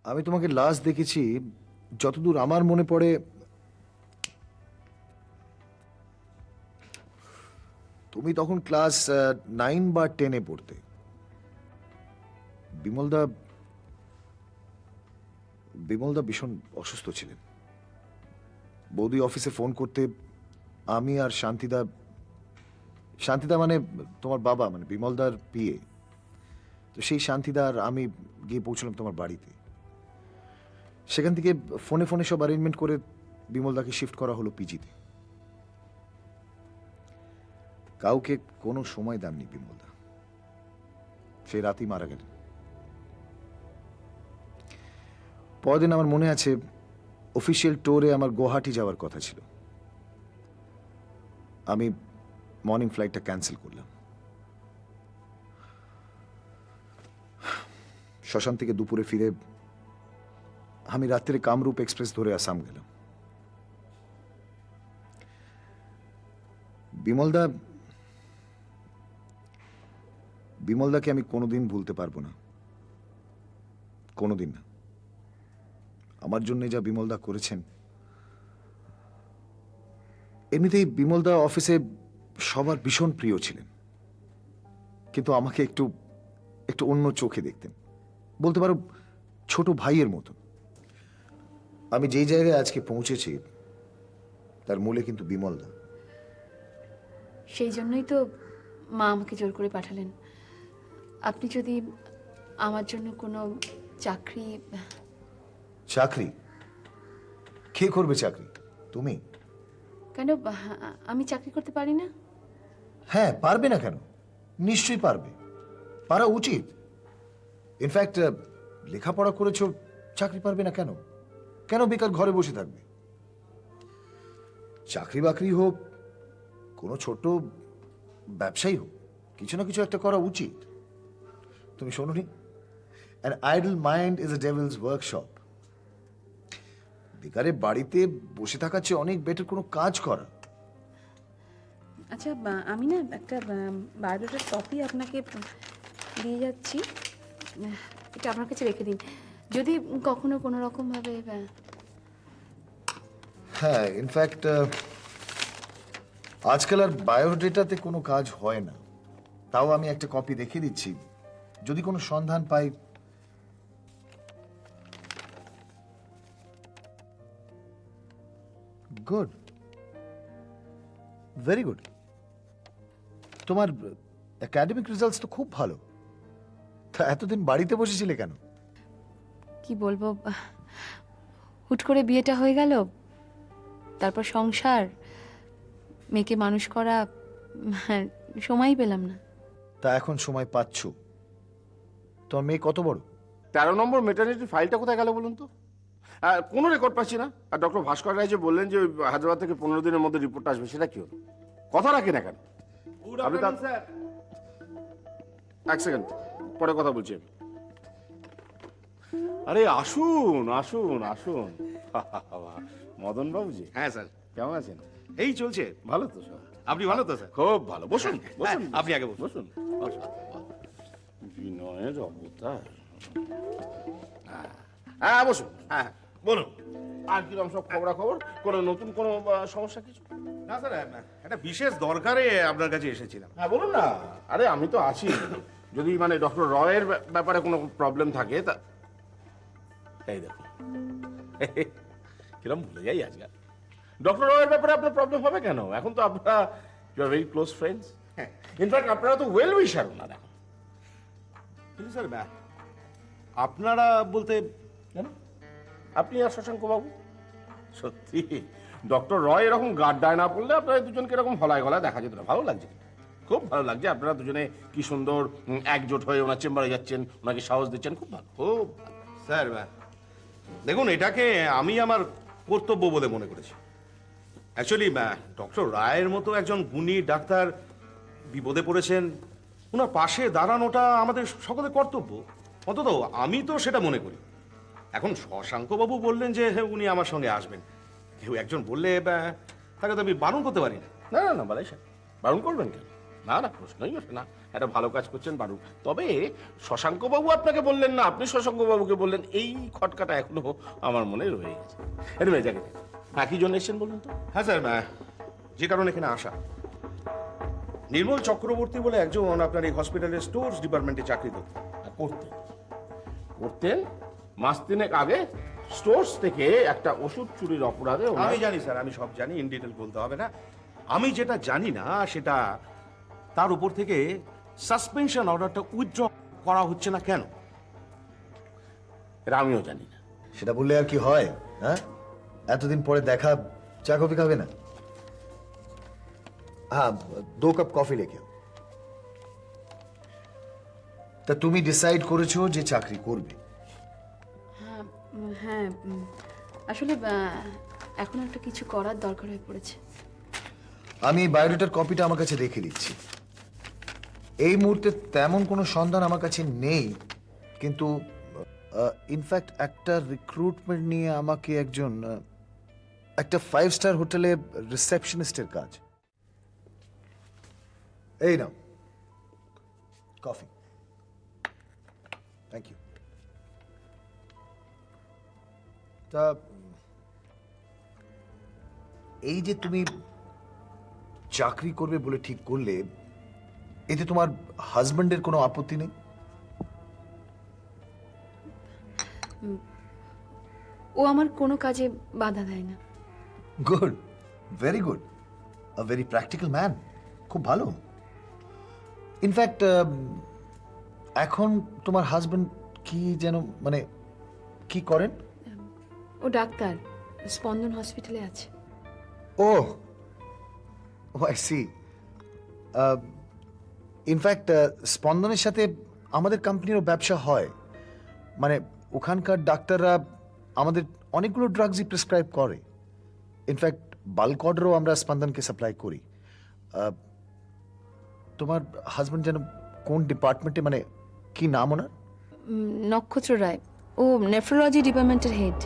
আমি তোমাকে লাস্ট দেখেছি যতদূর আমার মনে পড়ে তুমি তখন ক্লাস 9 বা 10-এ পড়তে। বিমলদা বিমলদা ভীষণ অসুস্থ ছিলেন। বৌদি অফিসে ফোন করতে আমি আর শান্তিদা, শান্তিদা মানে তোমার বাবা, মানে বিমলদার পিএ, তো সেই শান্তিদা আর আমি গিয়ে পৌঁছলাম তোমার বাড়িতে। সেখান থেকে ফোনে ফোনে সব অ্যারেঞ্জমেন্ট করে বিমলদাকে শিফট করা হলো পিজিতে। কাউকে কোনো সময় দেননি বিমলদা, সেই রাতেই মারা গেলেন। পরদিন আমার মনে আছে অফিসিয়াল ট্যুরে আমার গুয়াহাটি যাওয়ার কথা ছিল। আমি মর্নিং ফ্লাইটটা ক্যান্সেল করলাম। শ্মশান থেকে দুপুরে ফিরে আমি রাত্রে কামরূপ এক্সপ্রেস ধরে আসাম গেলাম। বিমলদাকে আমি কোনোদিন ভুলতে পারবো না, কোনোদিন না। আমার জন্য যা বিমলদা করেছেন। এমনিতেই বিমলদা অফিসে সবার ভীষণ প্রিয় ছিলেন, কিন্তু আমাকে একটু একটু অন্য চোখে দেখতেন, বলতে পারো ছোট ভাইয়ের মতো। আমি যেই জায়গায় আজকে পৌঁছেছি তার মূলে কিন্তু বিমলদা। সেই জন্যই তো মা আমাকে জোর করে পাঠালেন। আপনি যদি আমার জন্য কোনো চাকরি। চাকরি? কে করবে চাকরি? তুমি? কেন, আমি চাকরি করতে পারি না? হ্যাঁ, পারবে না কেন? নিশ্চয়ই পারবে, পারা উচিত। ইনফ্যাক্ট লেখাপড়া করেছো, চাকরি পারবে না কেন? কেন বেকার ঘরে বসে থাকবে? চাকরি বাকরি হোক, কোনো ছোট ব্যবসায়ী হোক, কিছু না কিছু একটা করা উচিত। তুমি শোনোনি, an idle mind is a devil's workshop. বেকারে বাড়িতে বসে থাকার চেয়ে অনেক বেটার কোনো কাজ করা। আচ্ছা, আমি না একটা বায়োডাটার কপি আপনাকে দিয়ে যাচ্ছি, এটা আপনার কাছে রেখে দিন, যদি কখনো কোনো রকমভাবে। হ্যাঁ, ইনফ্যাক্ট আজকাল আর বায়োডেটাতে কোনো কাজ হয় না। তাও আমি একটা কপি রেখে দিচ্ছি, যদি কোনো সন্ধান পাই। Good, very good. তোমার একাডেমিক রেজাল্টস তো খুব ভালো। তা এতদিন বাড়িতে বসেছিলে কেন? কি বলবো, হুট করে বিয়েটা হয়ে গেল, তারপর সংসার, মেয়েকে মানুষ করা, সময়ই পেলাম না। তা এখন সময় পাচ্ছ? তোমার মেয়ে কত বড়? 13 নম্বর মেটার্নিটি ফাইলটা কোথায় গেল বলুন তো? কোনো রেকর্ড পাচ্ছি না। আর ডক্টর ভাস্কর রায় যে বললেন যে হায়দ্রাবাদ থেকে 15 দিনের মধ্যে রিপোর্ট আসবে, সেটা কি হলো? কথা রাখি না কেন? এক সেকেন্ড, পরে কথা বলছি আমি। আরে আসুন আসুন আসুন। মদন বাবুজি। হ্যাঁ স্যার। কেমন আছেন? এই চলছে। ভালো তো সব? আপনি ভালো তো স্যার? খুব ভালো। বসুন বসুন। আপনি আগে বসুন। বসুন। বিনয়ের অবতার। হ্যাঁ বসুন। হ্যাঁ বলুন। আর কিরকম সব খবরাখবর? কোনো নতুন কোনো সমস্যা কিছু? না স্যার, একটা বিশেষ দরকারে আপনার কাছে এসেছিলাম। হ্যাঁ বলুন না। আরে আমি তো আছি, যদি মানে ডক্টর রয়ের ব্যাপারে কোনো প্রবলেম থাকে তা। এই দেখুন, কিরকম ভুলে যাই আজকাল। ডক্টর রয়ের ব্যাপারে আপনার প্রবলেম হবে কেন? এখন তো আপনারা you are very close friends. In fact আপনারা তো ওয়েল উইশার না এখন। কিন্তু স্যার আপনারা বলতে কেন? আপনি আর শশাঙ্ক বাবু। সত্যি ডক্টর রয় এরকম গাড্ডায় না পড়লে আপনারা দুজনকে এরকম হলায় গলায় দেখা যেত না। ভালো লাগছে, খুব ভালো লাগছে। আপনারা দুজনে কি সুন্দর একজোট হয়ে ওনার চেম্বারে যাচ্ছেন, ওনাকে সাহস দিচ্ছেন, খুব ভালো খুব ভালো। স্যার দেখুন, এটাকে আমি আমার কর্তব্য বলে মনে করেছি। অ্যাকচুয়ালি ডক্টর রায়ের মতো একজন গুণী ডাক্তার বিপদে পড়েছেন, ওনার পাশে দাঁড়ানোটা আমাদের সকলের কর্তব্য। অন্তত আমি তো সেটা মনে করি। এখন শশাঙ্কবাবু বললেন যে উনি আমার সঙ্গে আসবেন, কেউ একজন বললে তাকে তো আমি বারণ করতে পারি না। না না না বালাই সাহেব, বারণ করবেন কেন? না না, প্রশ্নই ওঠে না। একটা ভালো কাজ করছেন বারু। তবে শশাঙ্ক বাবু আপনাকে বললেন না, আপনি শশাঙ্ক বাবুকে বললেন, এই খটকাটা এখনো আমার মনে রয়ে গেছে। এনিওয়ে, যাকে একই জন্য এসেছেন বলুন তো? হ্যাঁ স্যার, যে কারণে এখানে আসা, নির্মল চক্রবর্তী বলে একজন আপনার এই হসপিটালের স্টোরস ডিপার্টমেন্টে চাকরি করতেন। করতেন করতেন মাস তিনেক আগে স্টোর্স থেকে একটা ওষুধ চুরির অপরাধে আমি জানি স্যার, আমি সব জানি, ইন ডিটেল বলতে হবে না। আমি যেটা জানি না সেটা তার উপর থেকে সাসপেনশন অর্ডারটা উইথড্র করা হচ্ছে না কেন? এটা আমিও জানি না। সেটা বললে আর কি হয়? হ্যাঁ, এতদিন পরে দেখা, চা কফি খাবে না? হ্যাঁ, 2 কাপ কফি লেখে। তা তুমি ডিসাইড করেছো যে চাকরি করবে? হ্যাঁ, আসলে এখন একটা কিছু করার দরকার হয়ে পড়েছে। আমি বায়োডাটার কপিটা আমার কাছে রেখে দিচ্ছি। এই মুহূর্তে তেমন কোনো সন্ধান আমার কাছে নেই, কিন্তু ইনফ্যাক্ট একটা রিক্রুটমেন্ট নিয়ে আমাকে একটা 5 স্টার হোটেলে রিসেপশনিস্টের কাজ। এই নাও কফি। Thank you. তা এই যে তুমি চাকরি করবে বলে ঠিক করলে, এতে তোমার হাজবেন্ডের কোনো আপত্তি নেই? ও আমার কোনো কাজে বাধা দেয় না। Good, very good, a very practical man. খুব ভালো। ইনফ্যাক্ট এখন তোমার হাজবেন্ড কি যেন, মানে কি করেন? ও ডাক্তার, স্পন্দন হসপিটালে আছে। ও আই সি। ইনফ্যাক্ট স্পন্দনের সাথে আমাদের কোম্পানিরও ব্যবসা হয়। মানে ওখানকার ডাক্তাররা আমাদের অনেকগুলো ড্রাগসই প্রেসক্রাইব করে। ইনফ্যাক্ট বাল্ক অর্ডারও আমরা স্পন্দনকে সাপ্লাই করি। তোমার হাজব্যান্ড যেন কোন ডিপার্টমেন্টে, মানে কি নাম ওনার? নক্ষত্র রায়, ও নেফ্রোলজি ডিপার্টমেন্টের হেড।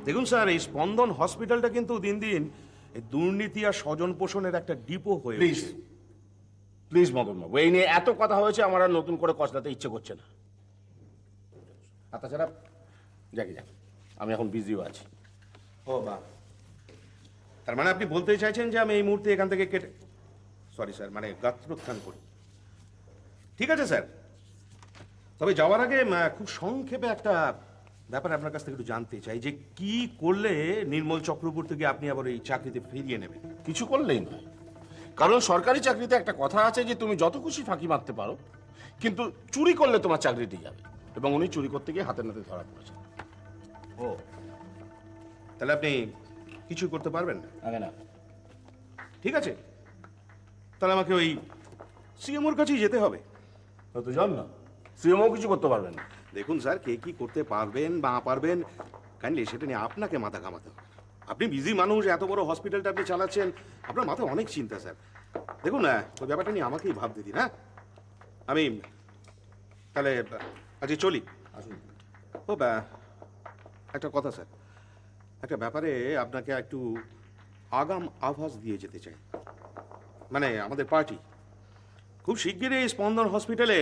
দেখুন স্যার, এই স্পন্দন হসপিটালটা কিন্তু দিন দিন এই দুর্নীতি আর স্বজন পোষণের একটা ডিপো হয়ে প্লিজ উঠছে। প্লিজ মদন বাবু, এই নিয়ে এত কথা হয়েছে, আমার আর নতুন করে কষলাতে ইচ্ছে করছে না। আর তাছাড়া যাকে যাক, আমি এখন বিজিও আছি। ও বা, তার মানে আপনি বলতে চাইছেন যে আমি এই মুহূর্তে এখান থেকে কেটে, সরি স্যার, মানে গাত্রোত্থান করি। ঠিক আছে স্যার, তবে যাওয়ার আগে খুব সংক্ষেপে একটা ব্যাপার আপনার কাছ থেকে একটু জানতে চাই, যে কি করলে নির্মল চক্রবর্তীকে আপনি আবার এই চাকরিতে ফিরিয়ে নেবেন? কিছু করলেই নয়, কারণ সরকারি চাকরিতে একটা কথা আছে যে তুমি যত খুশি ফাঁকি মারতে পারো, কিন্তু চুরি করলে তোমার চাকরিটি যাবে। এবং উনি চুরি করতে গিয়ে হাতে নাতে ধরা পড়েছে। ও, তাহলে আপনি কিছু করতে পারবেন না? আগে না। ঠিক আছে, তাহলে আমাকে ওই সিএমওর কাছেই যেতে হবে। তো যান না, সিএমও কিছু করতে পারবেন না। দেখুন স্যার, কে কি করতে পারবেন বা না পারবেন কাইন্ডলি সেটা নিয়ে আপনাকে মাথা ঘামাতে হবে। আপনি বিজি মানুষ, এত বড় হসপিটালটা আপনি চালাচ্ছেন, আপনার মাথায় অনেক চিন্তা স্যার। দেখুন না, ওই ব্যাপারটা নিয়ে আমাকেই ভাবতে দিন। হ্যাঁ, আমি তাহলে আজকে চলি। আসুন। ও একটা কথা স্যার, একটা ব্যাপারে আপনাকে একটু আগাম আভাস দিয়ে যেতে চাই। মানে আমাদের পার্টি খুব শিগগিরই এই স্পন্দন হসপিটালে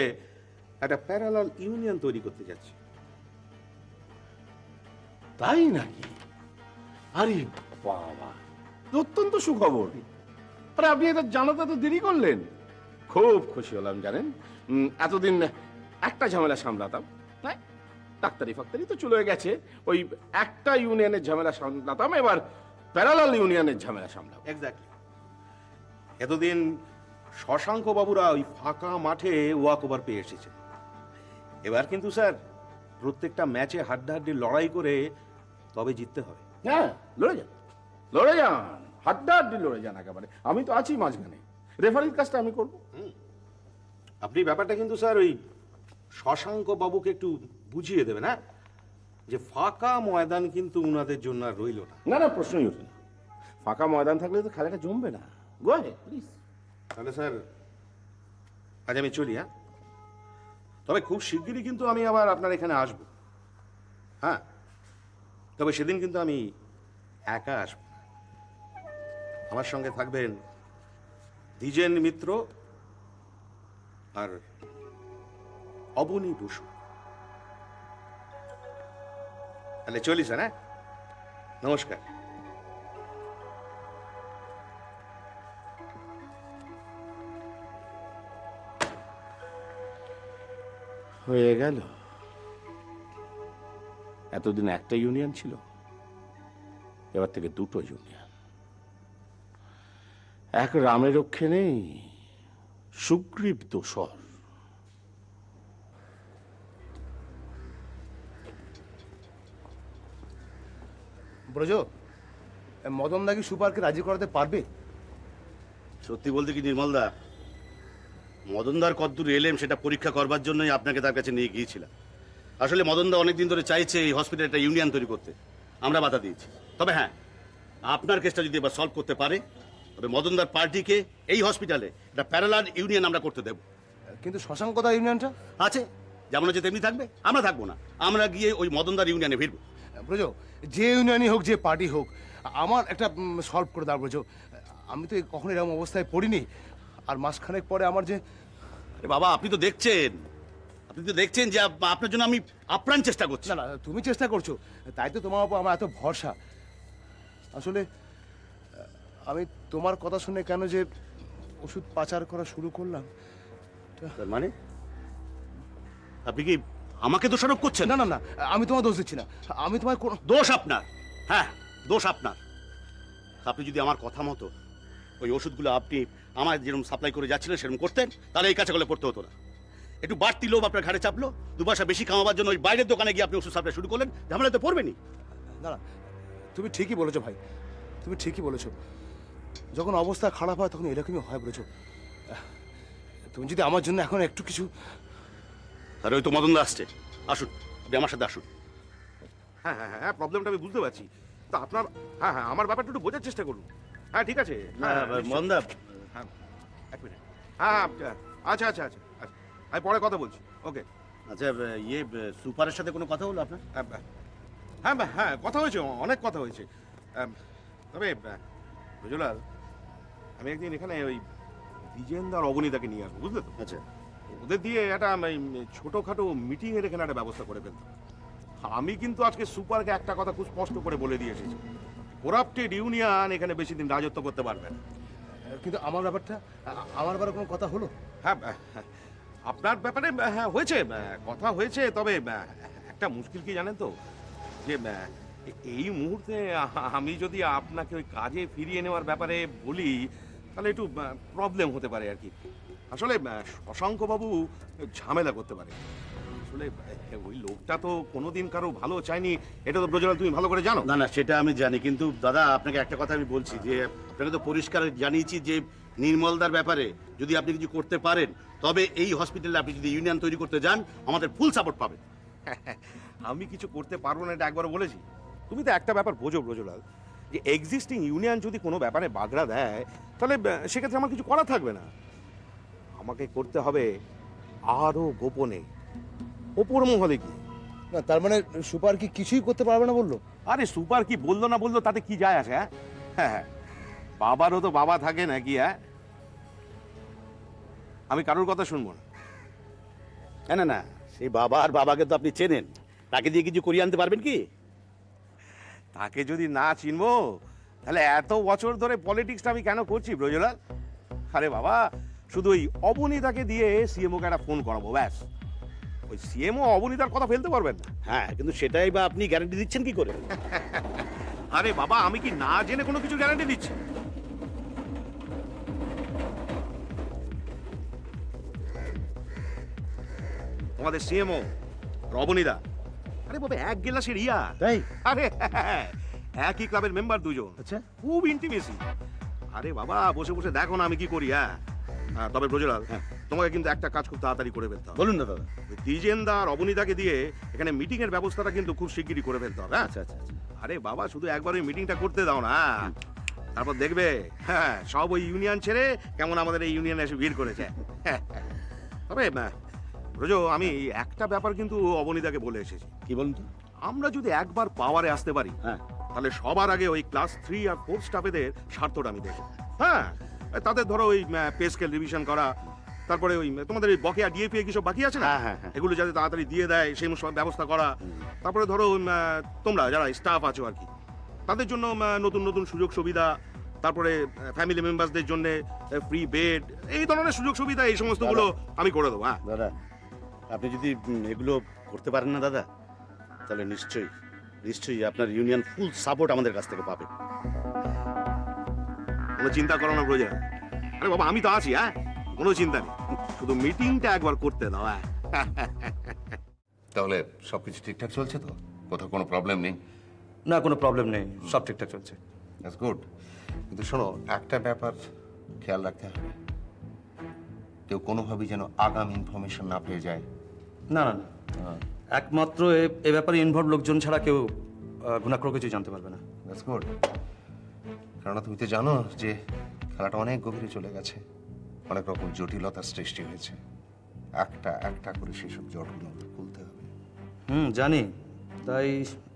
একটা প্যারালাল ইউনিয়ন তৈরি করতে যাচ্ছে। তাই নাকি? আরে বাবা, অত্যন্ত সুখবর। আরে আপনি এটা জানাতে তো দেরি করলেন। খুব খুশি হলাম জানেন। এতদিন একটা ঝামেলা সামলাতাম, তাই ডাক্তারি ফাক্তারি তো চলে গেছে, ওই একটা ইউনিয়নের ঝামেলা সামলাতাম, এবার প্যারালাল ইউনিয়নের ঝামেলা সামলাম। এক্স্যাক্টলি। এতদিন শশাঙ্ক বাবুরা ওই ফাঁকা মাঠে ওয়াক ওভার পেয়ে এসেছে। এবার কিন্তু স্যার প্রত্যেকটা ম্যাচে হাড্ডাহাড্ডি লড়াই করে তবে জিততে হবে। হ্যাঁ, লড়ে যান, লড়ে যান, হাড্ডাহাড্ডি লড়ে যান একেবারে। আমি তো আছি মাঝখানে, রেফারির কাজটা আমি করবো। আপনি ব্যাপারটা কিন্তু স্যার ওই শশাঙ্ক বাবুকে একটু বুঝিয়ে দেবেন, হ্যাঁ, যে ফাঁকা ময়দান কিন্তু উনাদের জন্য আর রইল না। না না, প্রশ্নই ওঠে না। ফাঁকা ময়দান থাকলে তো খেলাটা জমবে না। গো আহেড প্লিজ। তাহলে স্যার আজ আমি চলি। হ্যাঁ, তবে খুব শিগগিরই কিন্তু আমি আবার আপনার এখানে আসব। হ্যাঁ, তবে সেদিন কিন্তু আমি একা আসব না। আমার সঙ্গে থাকবেন দ্বিজেন মিত্র আর অবনী বসু। তাহলে চলিস, হ্যাঁ? নমস্কার। হয়ে গেল। এতদিন একটা ইউনিয়ন ছিল, এবার থেকে দুটো ইউনিয়ন। এক রামের রক্ষে নেই, সুগ্রীব দোসর। ব্রজ, মদন নাকি সুপারকে রাজি করাতে পারবে? সত্যি বলতে কি নির্মলদা, মদনদার কদ্দূর এলেম সেটা পরীক্ষা করবার জন্যই আপনাকে তার কাছে নিয়ে গিয়েছিলাম। আসলে মদনদা অনেকদিন ধরে চাইছে এই হসপিটালে একটা ইউনিয়ন তৈরি করতে, আমরা বাধা দিয়েছি। তবে হ্যাঁ, আপনার কেসটা যদি এবার সলভ করতে পারে, তবে মদনদার পার্টিকে এই হসপিটালে একটা প্যারালাল ইউনিয়ন আমরা করতে দেব। কিন্তু শশাঙ্কদা ইউনিয়নটা আছে, যেমন আছে তেমনি থাকবে, আমরা থাকবো না। আমরা গিয়ে ওই মদনদার ইউনিয়নে ভিড়বো। ব্রজ, যে ইউনিয়নই হোক, যে পার্টি হোক, আমার একটা সলভ করে দাও ব্রজ। আমি তো কখনো এরকম অবস্থায় পড়িনি। আর মাসখানেক পরে আমার যে... আরে বাবা, আপনি তো দেখছেন যে আপনার জন্য আমি আপ্রাণ চেষ্টা করছি। না না, তুমি চেষ্টা করছো, তাই তো তোমার উপর আমার এত ভরসা। আসলে আমি তোমার কথা শুনে কেন যে ওষুধ পাচার করা শুরু করলাম। তার মানে আপনি কি আমাকে দোষারোপ করছেন? না না না, আমি তোমার দোষ দিচ্ছি না। আমি তোমার কোন... দোষ আপনার, হ্যাঁ দোষ আপনার। আপনি যদি আমার কথা মতো ওই ওষুধগুলো আপনি আমার যেরকম সাপ্লাই করে যাচ্ছিলেন সেরকম করতেন, তাহলে এই কাছে করতে হতো না। একটু বাড়তি লোভ আপনার ঘাড়ে চাপলো, 2 পয়সা বেশি কামাবার জন্য ওই বাইরের দোকানে গিয়ে আপনি ওষুধ সাপ্লাই শুরু করলেন। ঝামেলা তো পড়বেনি। না না, তুমি ঠিকই বলেছো ভাই, তুমি ঠিকই বলেছো। যখন অবস্থা খারাপ হয় তখন এরকমই হয় বলেছো। তুমি যদি আমার জন্য এখন একটু কিছু... আর ওই তো মদনদা আসছে, আসুন, আপনি আমার সাথে আসুন। হ্যাঁ হ্যাঁ হ্যাঁ, প্রবলেমটা আমি বুঝতে পারছি। তা আপনার, হ্যাঁ হ্যাঁ, আমার ব্যাপারটা একটু বোঝার চেষ্টা করুন। হ্যাঁ ঠিক আছে, মদনদা, হ্যাঁ 1 মিনিট। হ্যাঁ আচ্ছা আচ্ছা আচ্ছা আচ্ছা, আমি পরে কথা বলছি। ওকে। আচ্ছা, ইয়ে সুপারের সাথে কোনো কথা হলো আপনার? হ্যাঁ হ্যাঁ, কথা হয়েছে, অনেক কথা হয়েছে। তবে রজলাল, আমি একদিন এখানে ওই দ্বিজেন্দ্র অবনীতাকে নিয়ে আসবো, বুঝলে তো? আচ্ছা, ওদের দিয়ে একটা ছোটোখাটো মিটিংয়ের এখানে একটা ব্যবস্থা করে ফেলতাম। আমি কিন্তু আজকে সুপারকে একটা কথা খুব স্পষ্ট করে বলে দিয়ে এসেছি, করাপ্টেড ইউনিয়ন এখানে বেশি দিন রাজত্ব করতে পারবে না। কিন্তু আমার ব্যাপারটা, আমার ব্যাপারে কোনো কথা হলো? হ্যাঁ, আপনার ব্যাপারে হ্যাঁ হয়েছে, কথা হয়েছে। তবে একটা মুশকিল কি জানেন তো, যে এই মুহূর্তে আমি যদি আপনাকে ওই কাজে ফিরিয়ে নেওয়ার ব্যাপারে বলি, তাহলে একটু প্রবলেম হতে পারে আর কি। আসলে শশাঙ্কবাবু ঝামেলা করতে পারে। আসলে ওই লোকটা তো কোনোদিন কারো ভালো চায়নি, এটা তো ব্রজলাল তুমি ভালো করে জানো। না না, সেটা আমি জানি, কিন্তু দাদা আপনাকে একটা কথা আমি বলছি, যে আপনাকে তো পরিষ্কার জানিয়েছি যে নির্মলদার ব্যাপারে যদি আপনি কিছু করতে পারেন, তবে এই হসপিটালে আপনি যদি ইউনিয়ন তৈরি করতে যান, আমাদের ফুল সাপোর্ট পাবেন। আমি কিছু করতে পারবো না এটা একবারও বলেছি। তুমি তো একটা ব্যাপার বোঝো ব্রজলাল, যে এক্সিস্টিং ইউনিয়ন যদি কোনো ব্যাপারে বাগড়া দেয়, তাহলে সেক্ষেত্রে আমার কিছু করা থাকবে না। আমাকে করতে হবে আরো গোপনে, ওপর মহলে কি। না, তার মানে সুপার কি কিছুই করতে পারবে না বললো? আরে সুপার কি বললো না বললো তাতে কি যায় আসে? হ্যাঁ হ্যাঁ, বাবারও তো বাবা থাকে নাকি? হ্যাঁ, আমি কারোর কথা শুনবো না। না না না, সেই বাবা আর বাবাকে তো আপনি চেনেন, তাকে দিয়ে কিছু করিয়ে আনতে পারবেন কি? তাকে যদি না চিনবো, তাহলে এত বছর ধরে পলিটিক্সটা আমি কেন করছি ব্রজলাল? আরে বাবা, শুধু ওই অবনীতাকে দিয়ে সিএমওকে একটা ফোন করাবো, ব্যাস। ওই সিএমও অবনীতার কথা ফেলতে পারবেন না। হ্যাঁ, কিন্তু সেটাই বা আপনি গ্যারান্টি দিচ্ছেন কি করে? আরে বাবা, আমি কি না জেনে কোনো কিছু গ্যারান্টি দিচ্ছি? তোমাদের সিএমও অবনীতা, আরে বাবা এক গেলাসের ইয়া। তাই? আরে হ্যাঁ, একই ক্লাবের মেম্বার দুজন। আচ্ছা। খুব ইন্টিমেসি। আরে বাবা, বসে বসে দেখো না আমি কি করি। হ্যাঁ, তবে ব্রজলাল, তোমাকে কিন্তু একটা কাজ খুব তাড়াতাড়ি করে ফেলতে হবে। বলুন না দাদা। দ্বিজেন্দা আর অবনীতাকে দিয়ে এখানে মিটিং এর ব্যবস্থাটা কিন্তু খুব শিগগিরই করে ফেলতে হবে। আচ্ছা আচ্ছা আচ্ছা। আরে বাবা, শুধু একবার ওই মিটিংটা করতে দাও না, তারপর দেখবে হ্যাঁ সব ওই ইউনিয়ন ছেড়ে কেমন আমাদের এই ইউনিয়নে এসে ভিড় করেছে। তবে রোজো আমি এই একটা ব্যাপার কিন্তু অবনীতাকে বলে এসেছি। কি বলুন তো? আমরা যদি একবার পাওয়ারে আসতে পারি, হ্যাঁ, তাহলে সবার আগে ওই ক্লাস 3 আর 4 স্টাফেদের স্বার্থটা আমি দেখব। হ্যাঁ, তাদের ধরো ওই পে স্কেল রিভিশন করা, তারপরে ওই তোমাদের ওই বকেয়া ডিএফএ কি সব বাকি আছে না, হ্যাঁ, হ্যাঁ, হ্যাঁ। এগুলো যাতে তাড়াতাড়ি দিয়ে দেয় সেই সব ব্যবস্থা করা। তারপরে ধরো তোমরা যারা স্টাফ আছো আর কি, তাদের জন্য নতুন নতুন সুযোগ সুবিধা, তারপরে ফ্যামিলি মেম্বারসদের জন্য ফ্রি বেড, এই ধরনের সুযোগ সুবিধা, এই সমস্তগুলো আমি করে দেবো। হ্যাঁ, দাদা আপনি যদি এগুলো করতে পারেন না দাদা, তাহলে নিশ্চয়ই নিশ্চয়ই আপনার ইউনিয়ন ফুল সাপোর্ট আমাদের কাছ থেকে পাবে। কোনো চিন্তা করো না প্রজা। আরে বাবা, আমি তো আছি। হ্যাঁ, কোনো চিন্তা নেই, শুধু মিটিংটা একবার করতে দাও। হ্যাঁ, তাহলে সবকিছু ঠিকঠাক চলছে তো? কোথাও কোনো প্রবলেম নেই? না, কোনো প্রবলেম নেই, সব ঠিকঠাক চলছে। That's good. কিন্তু শোনো, একটা ব্যাপার খেয়াল রাখতে হবে, কেউ কোনোভাবেই যেন আগাম ইনফরমেশন না পেয়ে যায়। না না না, একমাত্র এ ব্যাপারে ইনভলভ লোকজন ছাড়া কেউ ঘুণাক্ষর কিছু জানতে পারবে না। That's good. কেননা তুমি তো জানো যে খেলাটা অনেক গভীরে চলে গেছে, অনেক রকম জটিলতার সৃষ্টি হয়েছে। একটা একটা করে সেসব জটগুলো খুলতে হবে। জানি, তাই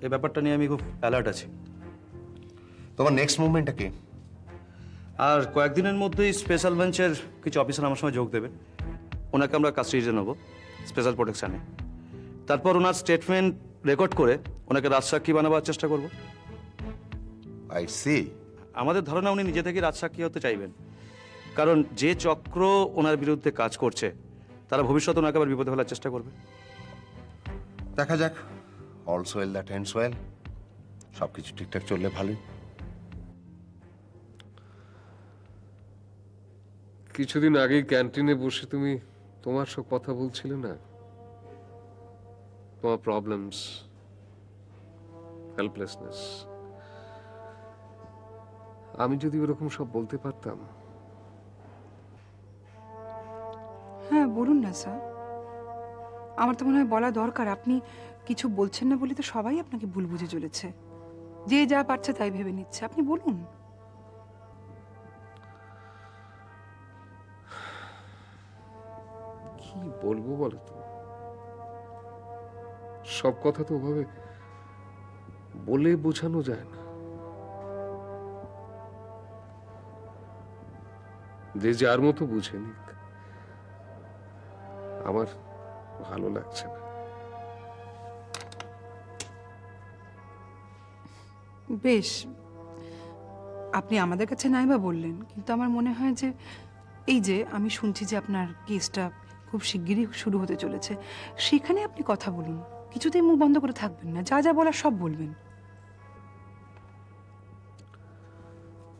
এই ব্যাপারটা নিয়ে আমি খুব অ্যালার্ট আছি। তোমার নেক্সট মুভমেন্টটা কি? আর কয়েকদিনের মধ্যেই স্পেশাল বেঞ্চের কিছু অফিসার আমার সঙ্গে যোগ দেবে। ওনাকে আমরা কাস্টডিতে নেবো স্পেশাল প্রোটেকশানে। তারপর ওনার স্টেটমেন্ট রেকর্ড করে ওনাকে রাজসাক্ষী বানাবার চেষ্টা করব। I see. আমাদের ধারণা উনি নিজে থেকে রাজসাক্ষী হতে চাইবেন, কারণ যে চক্র ওনার বিরুদ্ধে কাজ করছে তারা ভবিষ্যতে ওনাকে আবার বিপদে ফেলার চেষ্টা করবে। দেখা যাক, all's well that ends well. সব কিছু ঠিকঠাক চললে ভালোই। কিছুদিন আগেই ক্যান্টিনে বসে তুমি তোমার সব কথা বলছিলে না, তোমার প্রবলেমস, হেল্পলেসনেস। আমি যদি ওরকম সব বলতে পারতাম। হ্যাঁ বলুন না স্যার, আমার তো মনে হয় বলা দরকার। আপনি কিছু বলছেন না বলে তো সবাই আপনাকে ভুল বুঝে চলেছে, যে যা পারছে তাই ভেবে নিচ্ছে। আপনি বলুন। কি বলবো বলো তো, সব কথা তো ওভাবে বলে বোঝানো যায় না। যে যার মতো বুঝে নিক, আমার ভালো লাগছে না। বেশ, আপনি আমাদের কাছে নাই বা বললেন, কিন্তু আমার মনে হয় যে এই যে আমি শুনছি যে আপনার কেসটা খুব শিগগিরই শুরু হতে চলেছে, সেখানে আপনি কথা বলুন। কিছুতেই মুখ বন্ধ করে থাকবেন না, যা যা বলার সব বলবেন।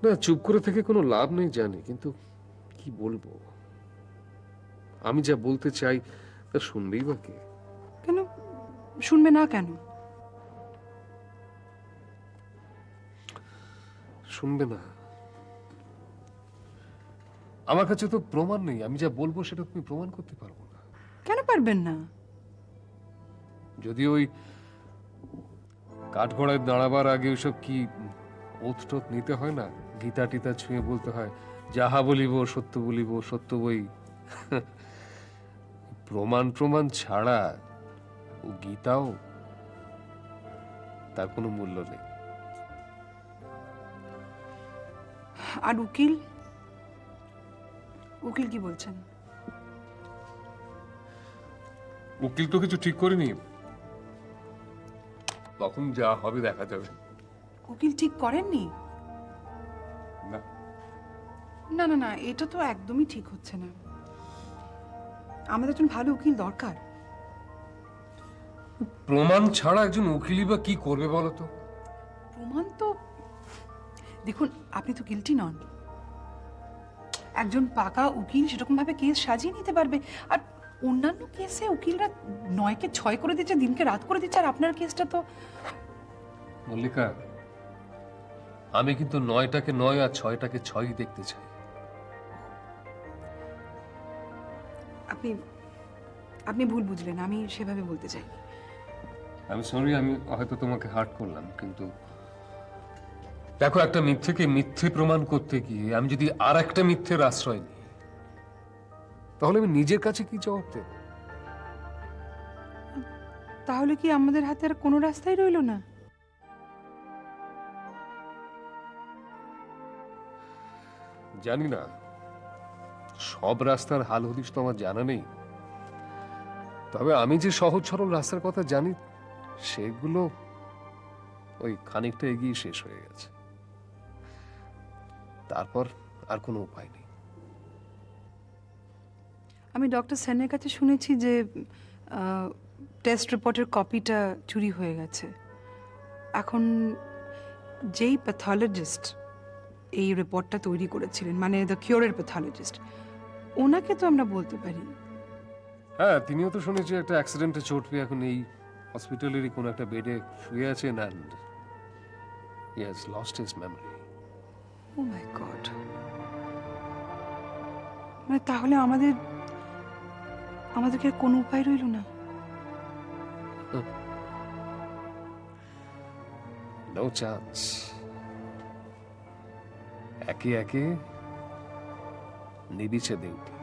না, চুপ করে থেকে কোনো লাভ নেই জানি, কিন্তু কি বলবো? আমি যা বলতে চাই তা শুনবেই বা কে? কেন শুনবে না? কেন শুনবে না? আমার কাছে তো প্রমাণ নেই। আমি যা বলবো সেটা তুমি প্রমাণ করতে পারবো না। কেন পারবেন না? যদি ওই কাঠগড়ায় দাঁড়াবার আগে ওইসব কি ওথ টোথ নিতে হয় না, গীতা টিতা ছুঁয়ে বলতে হয় যাহা বলিব সত্য বই। প্রমাণ ছাড়া ও গীতাও তার কোনো মূল্য নেই। আর উকিল কি বলছেন? উকিল তো কিছু ঠিক করিনি, তখন যা হবে দেখা যাবে। উকিল ঠিক করেননি? না, না না না, এটা তো একদমই ঠিক হচ্ছে না। আমাদের একজন ভালো উকিল দরকার। প্রমাণ ছাড়া একজন উকিলই বা কি করবে বলো তো? প্রমাণ তো দেখুন, আপনি তো গিলটি নন। একজন পাকা উকিল সেরকম ভাবে কেস সাজিয়ে নিতে পারবে। আর অন্যান্য কেসে উকিলরা 9কে 6 করে দিচ্ছে, দিনকে রাত করে দিচ্ছে, আর আপনার কেসটা তো। মল্লিকা, আমি কিন্তু 9টাকে 9 আর 6টাকে 6ই দেখতে চাই। আপনি ভুল বুঝলেন, আমি সেভাবে বলতে চাই। আমি সরি, আমি হয়তো তোমাকে হার্ট করলাম, কিন্তু দেখো, একটা মিথ্যেকে মিথ্যে প্রমাণ করতে গিয়ে আমি যদি আর একটা মিথ্যের আশ্রয় নিই, তাহলে আমি নিজের কাছে কি জবাব দেব? তাহলে কি আমাদের হাতে আর কোনো রাস্তাই রইলো না? জানি না, সব রাস্তার হাল হদিস তো আমার জানা নেই, তবে আমি যে সহজ সরল রাস্তার কথা জানি সেগুলো ওই খানিকটা এগিয়ে শেষ হয়ে গেছে। তারপর আর কোনো উপায় নেই। আমি ডক্টর সেনের কাছে শুনেছি যে টেস্ট রিপোর্টের কপিটা চুরি হয়ে গেছে। এখন যেই প্যাথোলজিস্ট এই রিপোর্টটা তৈরি করেছিলেন, মানে দ্য কিওরের প্যাথোলজিস্ট, ওনাকে তো আমরা বলতে পারি। হ্যাঁ, তিনিও তো শুনেছি একটা অ্যাক্সিডেন্টে চোট পেয়ে এখন এই হসপিটালেরই কোনো একটা বেডে শুয়ে আছেন and he has lost his memory. Oh my God! মানে তাহলে আমাদেরকে আর কোনো উপায় রইল না? No chance. একে একে নিবিছে দেউটি।